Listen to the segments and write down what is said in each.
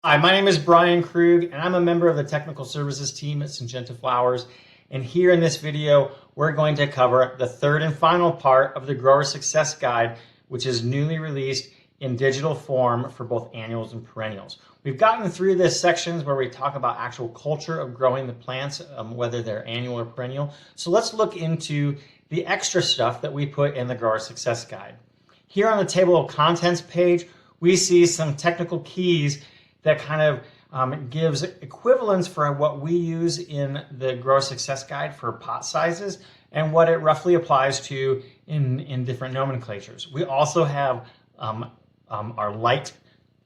Hi, my name is Brian Krug, and I'm a member of the technical services team at Syngenta Flowers. And here in this video, we're going to cover the third and final part of the Grower Success Guide, which is newly released in digital form for both annuals and perennials. We've gotten through this sections where we talk about actual culture of growing the plants, whether they're annual or perennial. So let's look into the extra stuff that we put in the Grower Success Guide. Here on the table of contents page, we see some technical keys that kind of gives equivalents for what we use in the Grower Success Guide for pot sizes and what it roughly applies to in different nomenclatures. We also have our light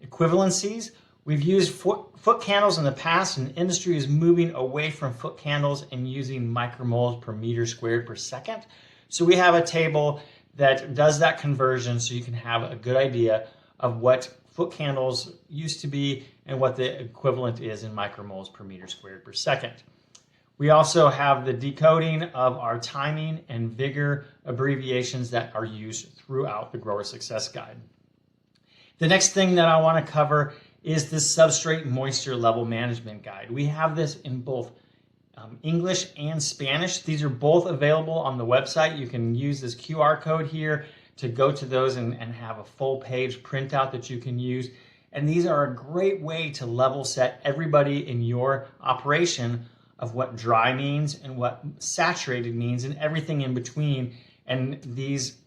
equivalencies. We've used foot candles in the past, and the industry is moving away from foot candles and using micromoles per meter squared per second. So we have a table that does that conversion so you can have a good idea of what foot candles used to be and what the equivalent is in micromoles per meter squared per second. We also have the decoding of our timing and vigor abbreviations that are used throughout the Grower Success Guide. The next thing that I want to cover is this substrate moisture level management guide. We have this in both English and Spanish. These are both available on the website. You can use this QR code here to go to those and have a full page printout that you can use. And these are a great way to level set everybody in your operation of what dry means and what saturated means and everything in between. And these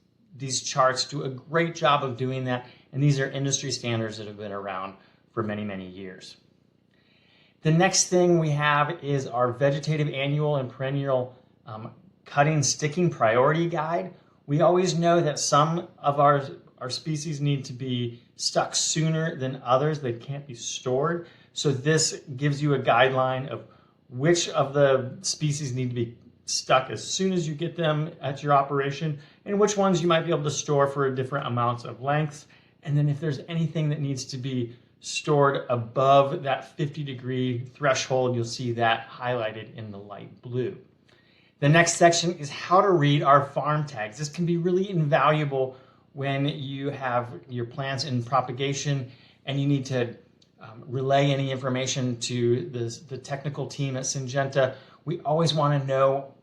charts do a great job of doing that. And these are industry standards that have been around for many, many years. The next thing we have is our vegetative annual and perennial cutting sticking priority guide. We always know that some of our species need to be stuck sooner than others. They can't be stored. So this gives you a guideline of which of the species need to be stuck as soon as you get them at your operation and which ones you might be able to store for different amounts of lengths. And then if there's anything that needs to be stored above that 50-degree threshold, you'll see that highlighted in the light blue. The next section is how to read our farm tags. This can be really invaluable when you have your plants in propagation and you need to relay any information to the technical team at Syngenta. We always want to know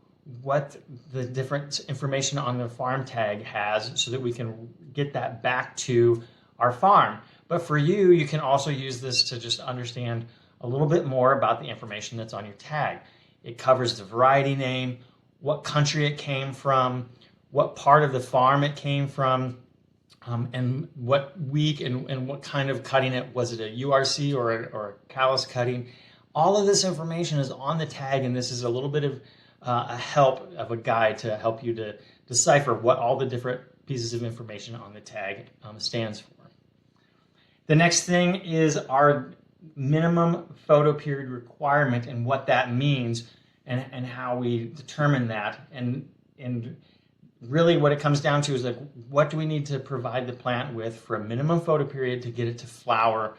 what the different information on the farm tag has so that we can get that back to our farm. But for you, you can also use this to just understand a little bit more about the information that's on your tag. It covers the variety name, what country it came from, what part of the farm it came from, and what week and what kind of cutting it. Was it a URC or a callus cutting? All of this information is on the tag, and this is a little bit of a help of a guide to help you to decipher what all the different pieces of information on the tag stands for. The next thing is our minimum photo period requirement and what that means and how we determine that. And really what it comes down to is like, what do we need to provide the plant with for a minimum photo period to get it to flower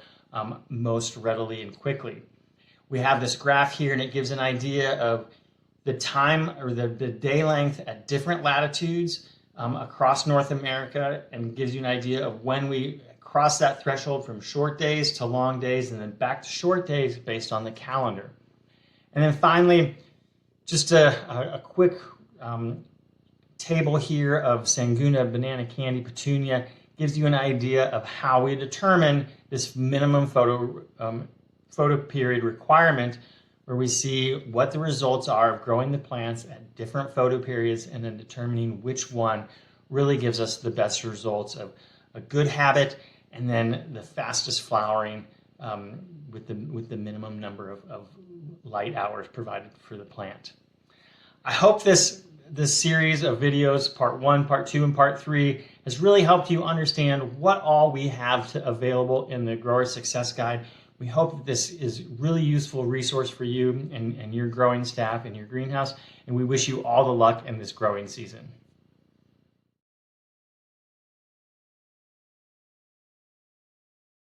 most readily and quickly. We have this graph here, and it gives an idea of the time or the day length at different latitudes across North America, and gives you an idea of when we cross that threshold from short days to long days and then back to short days based on the calendar. And then finally, just a quick table here of Sanguna, banana candy, petunia, gives you an idea of how we determine this minimum photo period requirement, where we see what the results are of growing the plants at different photo periods and then determining which one really gives us the best results of a good habit and then the fastest flowering with the minimum number of light hours provided for the plant. I hope this series of videos, part 1, part 2, and part 3, has really helped you understand what all we have available in the Grower Success Guide. We hope that this is a really useful resource for you and your growing staff in your greenhouse, and we wish you all the luck in this growing season.